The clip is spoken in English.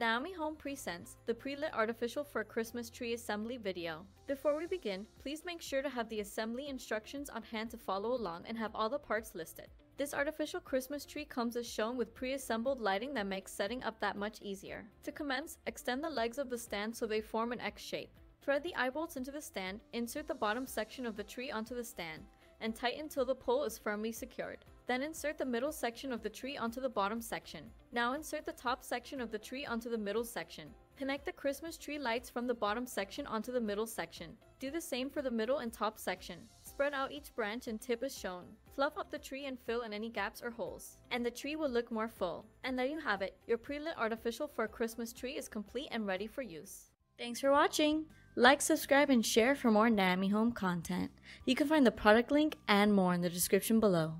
Naomi Home presents the pre-lit artificial for Christmas tree assembly video. Before we begin, please make sure to have the assembly instructions on hand to follow along and have all the parts listed. This artificial Christmas tree comes as shown with pre-assembled lighting that makes setting up that much easier. To commence, extend the legs of the stand so they form an X shape. Thread the eye bolts into the stand, insert the bottom section of the tree onto the stand, and tighten till the pole is firmly secured. Then insert the middle section of the tree onto the bottom section. Now insert the top section of the tree onto the middle section. Connect the Christmas tree lights from the bottom section onto the middle section. Do the same for the middle and top section. Spread out each branch and tip as shown. Fluff up the tree and fill in any gaps or holes, and the tree will look more full. And there you have it. Your pre-lit artificial for a Christmas tree is complete and ready for use. Thanks for watching! Like, subscribe, and share for more Naomi Home content. You can find the product link and more in the description below.